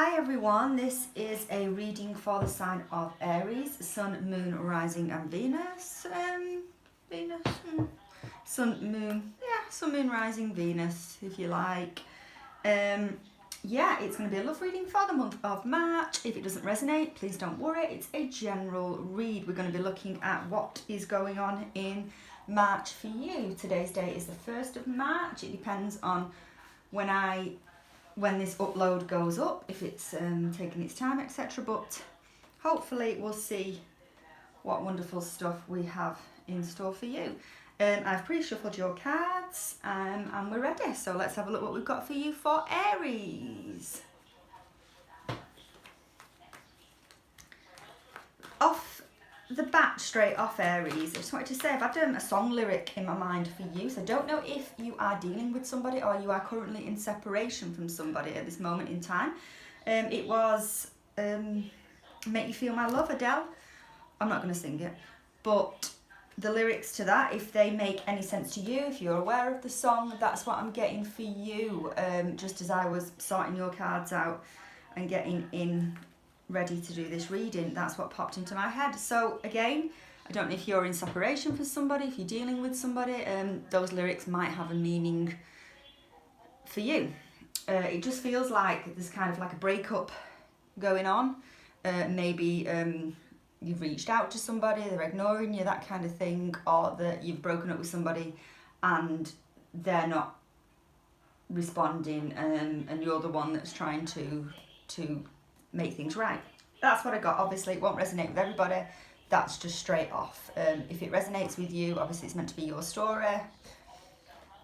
Hi everyone, this is a reading for the sign of Aries, Sun, Moon, Rising and Venus. Sun, Moon, Rising, Venus if you like. Yeah, it's going to be a love reading for the month of March. If it doesn't resonate, please don't worry, it's a general read. We're going to be looking at what is going on in March for you. Today's date is the 1st of March. It depends on when this upload goes up, if it's taking its time, etc. But hopefully we'll see what wonderful stuff we have in store for you. I've pre-shuffled your cards and we're ready. So let's have a look what we've got for you for Aries. Off the bat, straight off Aries, I just wanted to say I've had a song lyric in my mind for you. So I don't know if you are dealing with somebody or you are currently in separation from somebody at this moment in time. It was Make You Feel My Love, Adele. I'm not going to sing it, but the lyrics to that, if they make any sense to you, if you're aware of the song, that's what I'm getting for you. Just as I was sorting your cards out and getting in ready to do this reading, that's what popped into my head. So again, I don't know if you're in separation for somebody, if you're dealing with somebody, those lyrics might have a meaning for you. It just feels like there's kind of like a breakup going on. Maybe you've reached out to somebody, they're ignoring you, that kind of thing, or that you've broken up with somebody and they're not responding, and you're the one that's trying to make things right. That's what I got. Obviously it won't resonate with everybody, that's just straight off. If it resonates with you, obviously it's meant to be your story,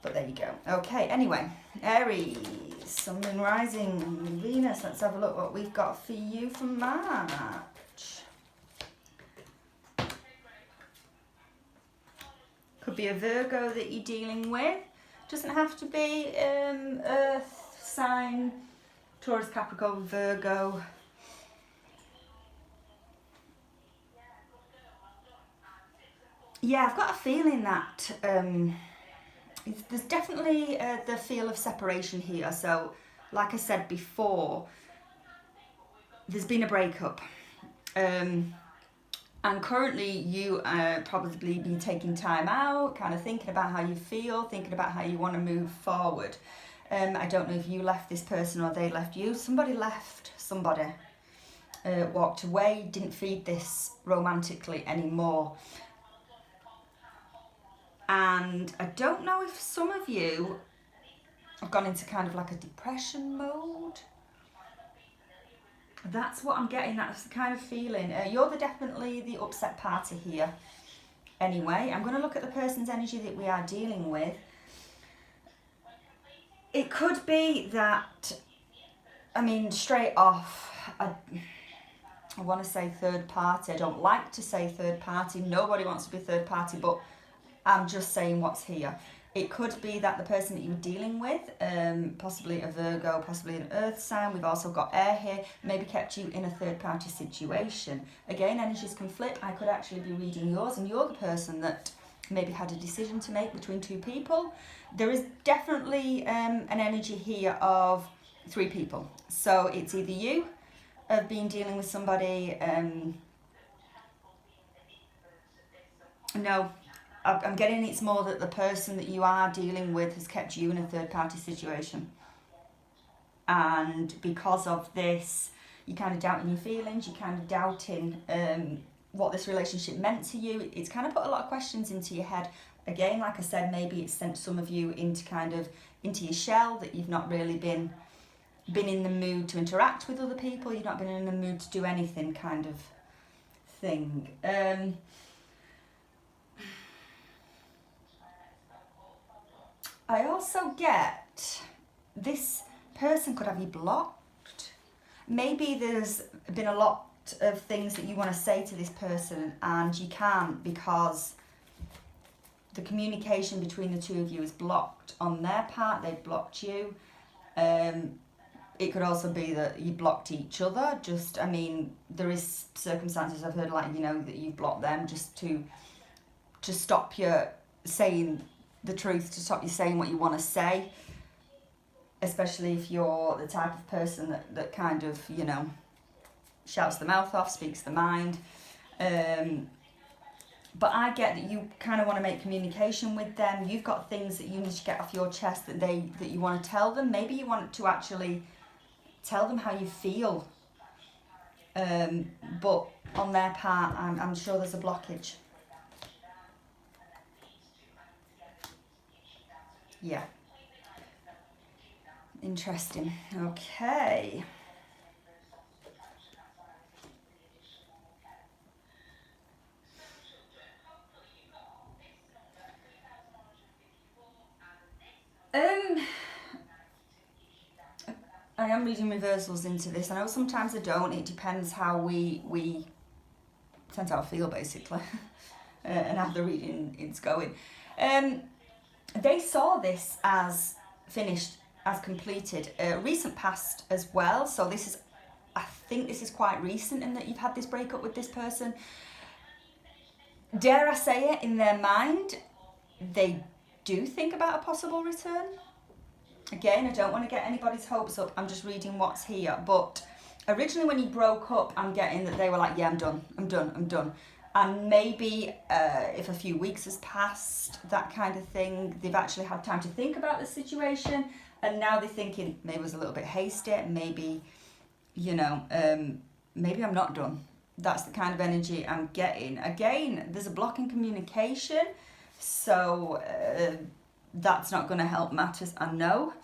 but there you go. Okay, anyway, Aries, Sun, Moon, Rising, Venus. Let's have a look what we've got for you for March. Could be a Virgo that you're dealing with. Doesn't have to be Earth sign, Taurus, Capricorn, Virgo. Yeah, I've got a feeling that there's definitely the feel of separation here. So, like I said before, there's been a breakup. And currently you probably been taking time out, kind of thinking about how you feel, thinking about how you want to move forward. I don't know if you left this person or they left you. Somebody left somebody, walked away, didn't feed this romantically anymore. And I don't know if some of you have gone into kind of like a depression mode. That's what I'm getting, that's the kind of feeling. You're definitely the upset party here. Anyway, I'm going to look at the person's energy that we are dealing with. It could be that, I mean, straight off, I want to say third party. I don't like to say third party. Nobody wants to be third party, but I'm just saying what's here. It could be that the person that you were dealing with, possibly a Virgo, possibly an earth sign, we've also got air here, maybe kept you in a third party situation. Again, energies can flip. I could actually be reading yours and you're the person that maybe had a decision to make between two people. There is definitely an energy here of three people. So it's either you have been dealing with somebody, no, I'm getting it's more that the person that you are dealing with has kept you in a third party situation. And because of this, you're kind of doubting your feelings, you're kind of doubting what this relationship meant to you. It's kind of put a lot of questions into your head. Again, like I said, maybe it's sent some of you into your shell, that you've not really been in the mood to interact with other people, you've not been in the mood to do anything kind of thing. I also get this person could have you blocked. Maybe there's been a lot of things that you want to say to this person and you can't because the communication between the two of you is blocked on their part. They've blocked you. It could also be that you blocked each other. Just, I mean, there is circumstances I've heard, like, you know, that you've blocked them just to stop you saying the truth, to stop you saying what you want to say. especially if you're the type of person that kind of, you know, shouts the mouth off, speaks the mind. But I get that you kind of want to make communication with them. You've got things that you need to get off your chest that you want to tell them. Maybe you want to actually tell them how you feel. But on their part, I'm sure there's a blockage. Yeah. Interesting. Okay. I am reading reversals into this. I know sometimes I don't. It depends how we depends how I feel, basically, and how the reading is going. They saw this as finished, as completed, recent past as well. So this is, I think this is quite recent in that you've had this breakup with this person. Dare I say it, in their mind, they do think about a possible return. Again, I don't want to get anybody's hopes up. I'm just reading what's here. But originally when you broke up, I'm getting that they were like, yeah, I'm done. And maybe if a few weeks has passed, that kind of thing, they've actually had time to think about the situation. And now they're thinking, maybe it was a little bit hasty. Maybe, you know, maybe I'm not done. That's the kind of energy I'm getting. Again, there's a block in communication. So that's not going to help matters, I know.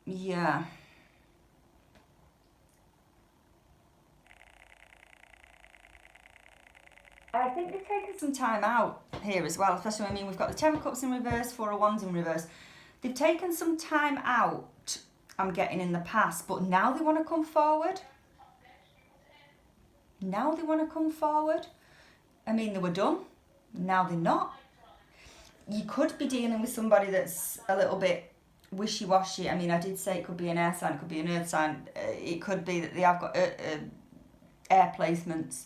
Yeah. I think they've taken some time out here as well, especially, I mean, we've got the Ten of Cups in reverse, Four of Wands in reverse. They've taken some time out, I'm getting, in the past, but now they want to come forward. Now they want to come forward. I mean, they were done. Now they're not. You could be dealing with somebody that's a little bit wishy-washy. I mean, I did say it could be an air sign, it could be an earth sign. It could be that they have got air placements,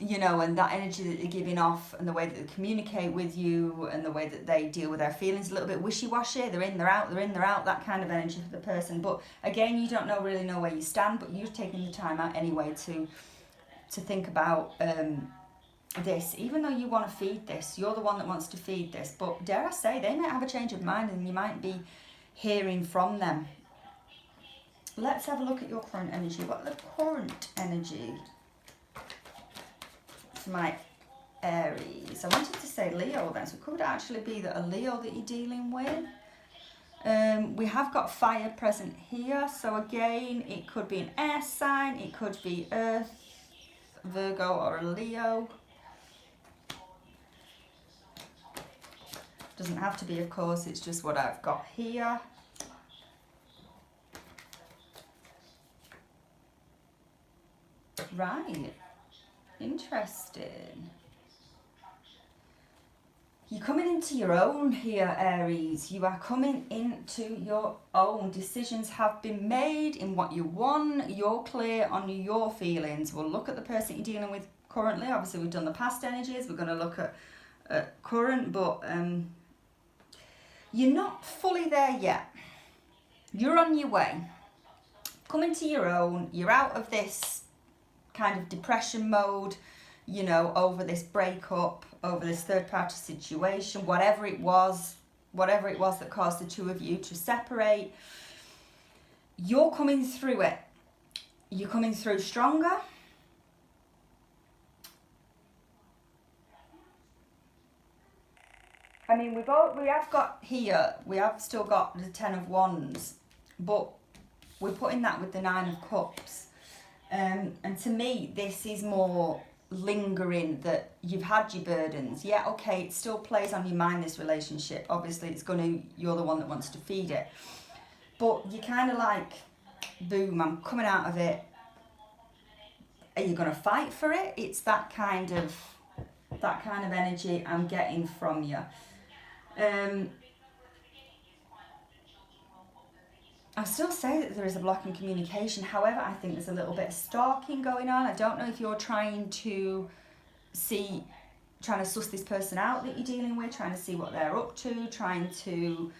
you know, and that energy that they're giving off and the way that they communicate with you and the way that they deal with their feelings, a little bit wishy-washy. They're in, they're out, they're in, they're out, that kind of energy for the person. But again, you don't really know where you stand, but you've taken the time out anyway to think about this. Even though you want to feed this, you're the one that wants to feed this, but dare I say, they might have a change of mind and you might be hearing from them. Let's have a look at your current energy. What the current energy for my Aries? I wanted to say Leo then, so it could actually be that a Leo that you're dealing with. We have got fire present here, so again, it could be an air sign, it could be Earth, Virgo, or a Leo. Doesn't have to be, of course, it's just what I've got here. Right, interesting. You're coming into your own here, Aries. You are coming into your own. Decisions have been made in what you want. You're clear on your feelings. We'll look at the person you're dealing with currently. Obviously, we've done the past energies. We're going to look at current, but you're not fully there yet. You're on your way. Coming to your own. You're out of this kind of depression mode, you know, over this breakup, over this third party situation, whatever it was that caused the two of you to separate. You're coming through it. You're coming through stronger. I mean, we have still got the Ten of Wands, but we're putting that with the Nine of Cups. And to me, this is more lingering, that you've had your burdens. Yeah, okay, it still plays on your mind, this relationship. Obviously, you're the one that wants to feed it. But you're kind of like, boom, I'm coming out of it. Are you going to fight for it? It's that kind of energy I'm getting from you. I still say that there is a block in communication. However, I think there's a little bit of stalking going on. I don't know if you're trying to see trying to suss this person out that you're dealing with, trying to see what they're up to, trying to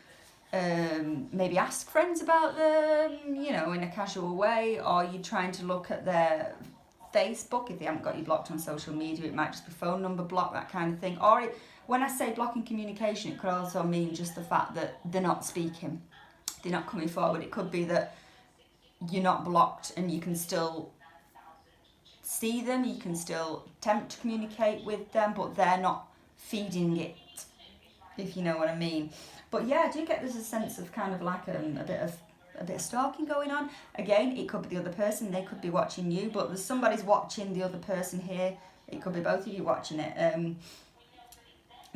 maybe ask friends about them, you know, in a casual way, or you're trying to look at their Facebook. If they haven't got you blocked on social media, it might just be phone number block, that kind of thing. Or when I say blocking communication, it could also mean just the fact that they're not speaking, they're not coming forward. It could be that you're not blocked and you can still see them, you can still attempt to communicate with them, but they're not feeding it, if you know what I mean. But yeah, I do get there's a sense of kind of like a bit of stalking going on. Again, it could be the other person, they could be watching you, but there's somebody's watching the other person here. It could be both of you watching it.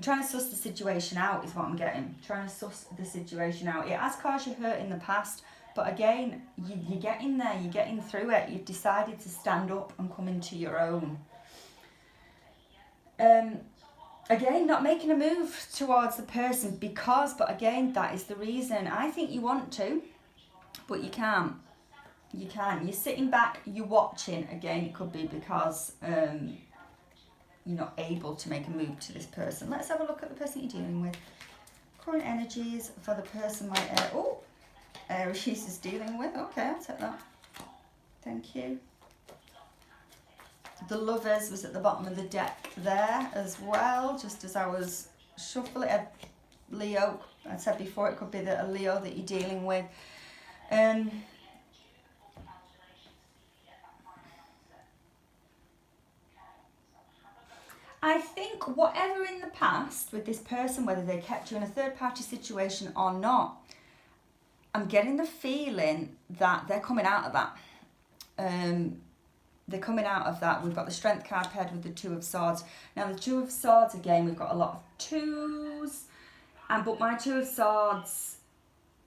Trying to suss the situation out is what I'm getting. Trying to suss the situation out. It has caused you hurt in the past, but again, you're getting there, you're getting through it. You've decided to stand up and come into your own. Again, not making a move towards the person but again, that is the reason. I think you want to, but you can't. You can't. You're sitting back, you're watching. Again, it could be because you're not able to make a move to this person. Let's have a look at the person you're dealing with. Current energies for the person Aries is dealing with. Okay, I'll take that. Thank you. The Lovers was at the bottom of the deck there as well, just as I was shuffling. Leo, I said before, it could be a Leo that you're dealing with. I think whatever in the past with this person, whether they kept you in a third party situation or not, I'm getting the feeling that they're coming out of that. They're coming out of that. We've got the Strength card paired with the Two of Swords. Now the Two of Swords, again, we've got a lot of twos. But my Two of Swords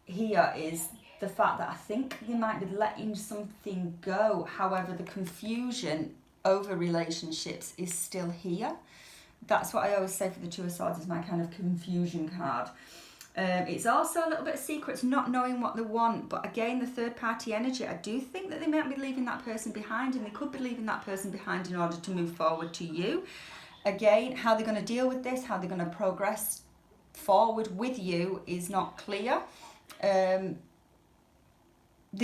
here is the fact that I think they might be letting something go. However, the confusion over relationships is still here. That's what I always say for the Two of Swords, is my kind of confusion card. It's also a little bit of secrets, not knowing what they want. But again, the third party energy, I do think that they might be leaving that person behind, and they could be leaving that person behind in order to move forward to you. Again, how they're going to deal with this, how they're going to progress forward with you is not clear. They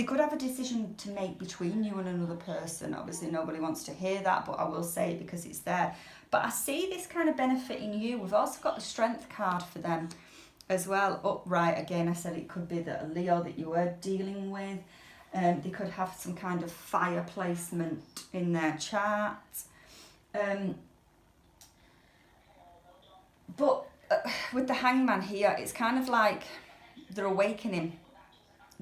could have a decision to make between you and another person. Obviously, nobody wants to hear that, but I will say it because it's there. But I see this kind of benefiting you. We've also got the Strength card for them as well. Upright, again, I said it could be that a Leo that you were dealing with. They could have some kind of fire placement in their chart. But with the Hangman here, it's kind of like they're awakening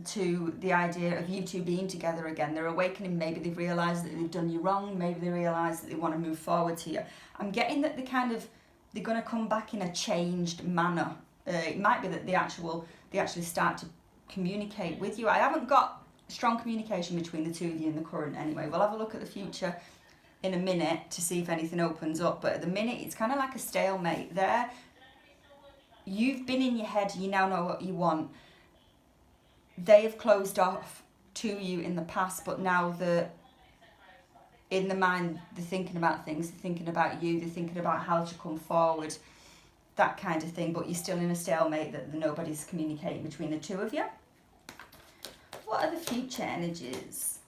to the idea of you two being together again. They're awakening. Maybe they've realised that they've done you wrong. Maybe they realise that they want to move forward here. I'm getting that they're going to come back in a changed manner. It might be that they actually start to communicate with you. I haven't got strong communication between the two of you in the current anyway. We'll have a look at the future in a minute to see if anything opens up. But at the minute, it's kind of like a stalemate there. You've been in your head. You now know what you want. They have closed off to you in the past, but now in the mind, they're thinking about things, they're thinking about you, they're thinking about how to come forward, that kind of thing, but you're still in a stalemate that nobody's communicating between the two of you. What are the future energies?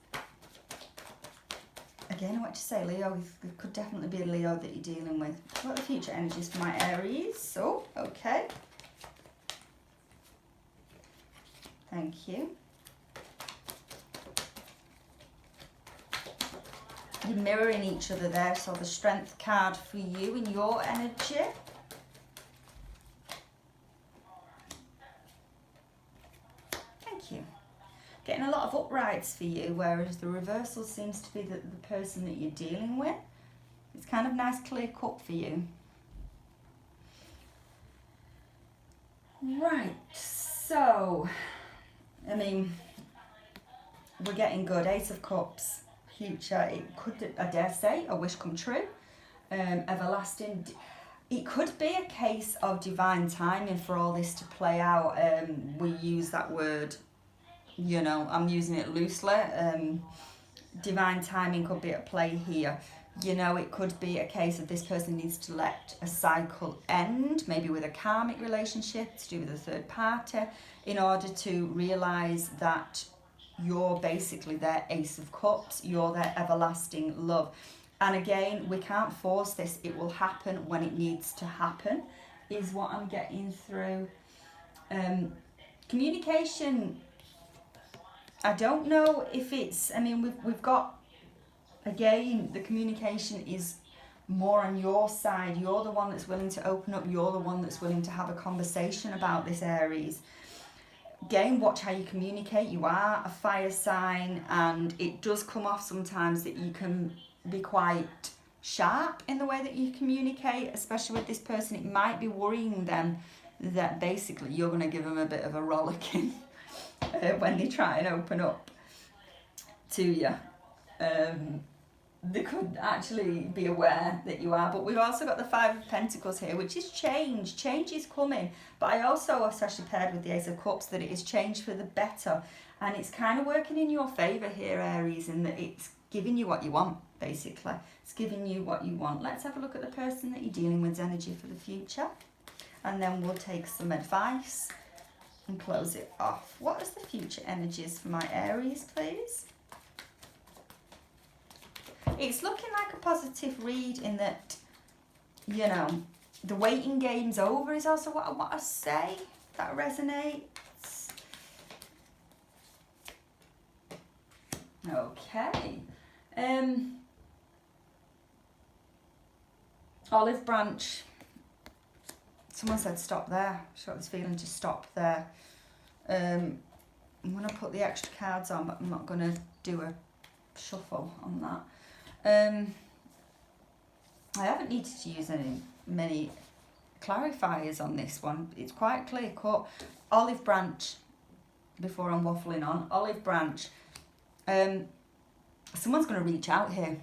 Again, I want to say Leo, it could definitely be a Leo that you're dealing with. What are the future energies for my Aries? Oh, okay. Thank you. You're mirroring each other there, so the Strength card for you and your energy. Thank you. Getting a lot of uprights for you, whereas the reversal seems to be the person that you're dealing with. It's kind of nice clear cut for you. Right, so I mean, we're getting good. Ace of Cups, future. It could, I dare say, a wish come true. Everlasting. It could be a case of divine timing for all this to play out. We use that word, you know, I'm using it loosely. Divine timing could be at play here. You know, it could be a case of this person needs to let a cycle end, maybe with a karmic relationship to do with a third party, in order to realise that you're basically their Ace of Cups, you're their everlasting love. And again, we can't force this, it will happen when it needs to happen, is what I'm getting through. Communication, I don't know if it's, I mean, we've got, again, the communication is more on your side. You're the one that's willing to open up. You're the one that's willing to have a conversation about this, Aries. Again, watch how you communicate. You are a fire sign, and it does come off sometimes that you can be quite sharp in the way that you communicate, especially with this person. It might be worrying them that basically you're going to give them a bit of a rollicking when they try and open up to you. They could actually be aware that you are. But we've also got the Five of Pentacles here, which is change. Change is coming. But I also, especially paired with the Ace of Cups, that it is change for the better. And it's kind of working in your favour here, Aries, in that it's giving you what you want, basically. It's giving you what you want. Let's have a look at the person that you're dealing with's energy for the future. And then we'll take some advice and close it off. What is the future energies for my Aries, please? It's looking like a positive read in that, you know, the waiting game's over is also what I want to say. That resonates. Okay. Olive branch. Someone said stop there. I've got this feeling to stop there. I'm going to put the extra cards on, but I'm not going to do a shuffle on that. I haven't needed to use many clarifiers on this one. It's quite clear cut. Olive branch, before I'm waffling on, olive branch. Someone's going to reach out here.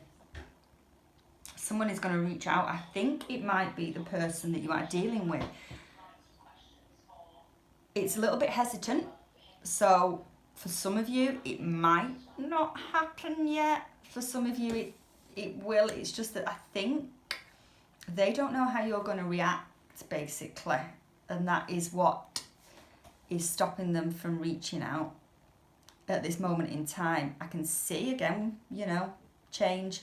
Someone is going to reach out. I think it might be the person that you are dealing with. It's a little bit hesitant. So for some of you, it might not happen yet. For some of you, it will. It's just that I think they don't know how you're going to react, basically. And that is what is stopping them from reaching out at this moment in time. I can see, again, you know, change.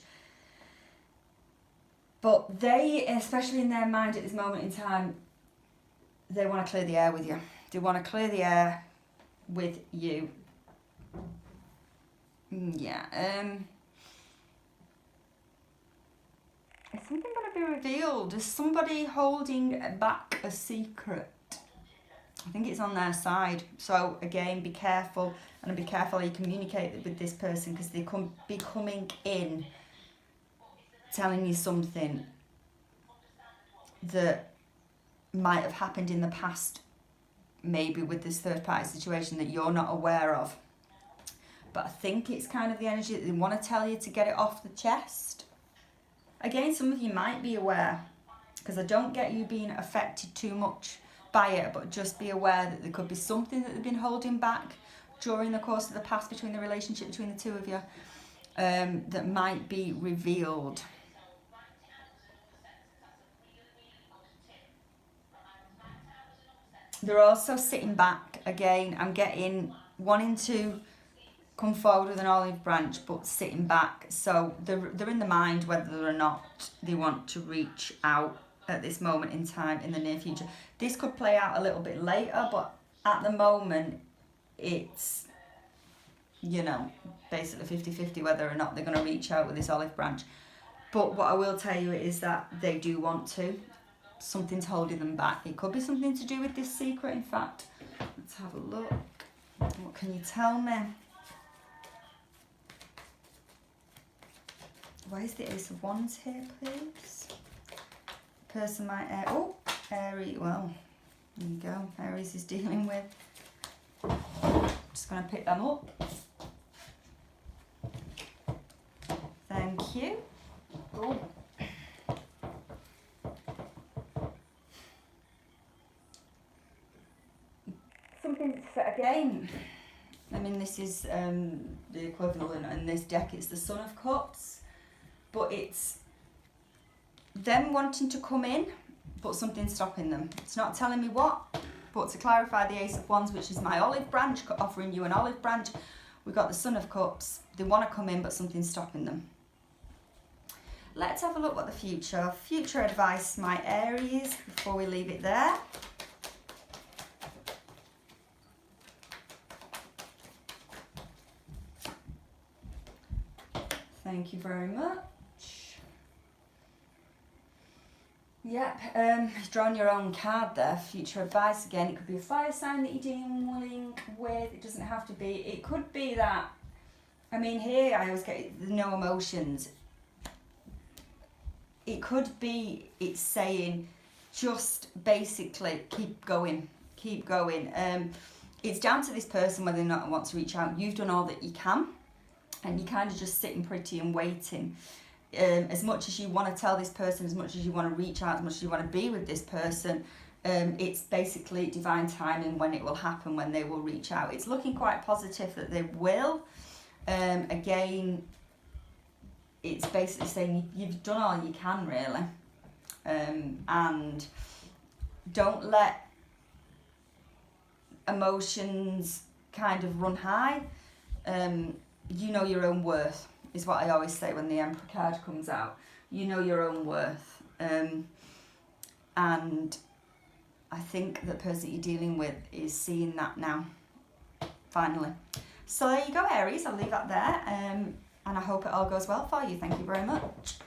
But they, especially in their mind at this moment in time, they want to clear the air with you. They want to clear the air with you. Yeah. Is something going to be revealed? Is somebody holding back a secret? I think it's on their side. So again, be careful, and be careful how you communicate with this person, because they could be coming in telling you something that might have happened in the past, maybe with this third party situation that you're not aware of. But I think it's kind of the energy that they want to tell you to get it off the chest. Again, some of you might be aware, because I don't get you being affected too much by it, but just be aware that there could be something that they've been holding back during the course of the past between the relationship between the two of you, that might be revealed. They're also sitting back. Again, I'm getting wanting to come forward with an olive branch, but sitting back. So they're in the mind whether or not they want to reach out at this moment in time in the near future. This could play out a little bit later, but at the moment it's, you know, basically 50-50 whether or not they're going to reach out with this olive branch. But what I will tell you is that they do want to. Something's holding them back. It could be something to do with this secret, in fact. Let's have a look. What can you tell me? Why is the Ace of Wands here, please? Person might Aries, well, there you go. Aries is dealing with. Just going to pick them up. Thank you. Oh. Something again. I mean, this is the equivalent in this deck. It's the Son of Cups, but it's them wanting to come in, but something stopping them. It's not telling me what, but to clarify the Ace of Wands, which is my olive branch, offering you an olive branch, we've got the Son of Cups. They want to come in, but something's stopping them. Let's have a look what the future advice, my Aries, before we leave it there. Thank you very much. Yep, you've drawn your own card there, future advice again. It could be a fire sign that you're dealing with. It doesn't have to be. It could be that, I mean, here I always get the no emotions. It could be it's saying just basically keep going, keep going. It's down to this person whether or not they want to reach out. You've done all that you can, and you're kind of just sitting pretty and waiting. As much as you want to tell this person, as much as you want to reach out, as much as you want to be with this person, it's basically divine timing when it will happen, when they will reach out. It's looking quite positive that they will. Again, it's basically saying you've done all you can, really. And don't let emotions kind of run high. You know your own worth, is what I always say when the Emperor card comes out. You know your own worth. And I think the person you're dealing with is seeing that now, finally. So there you go, Aries. I'll leave that there. And I hope it all goes well for you. Thank you very much.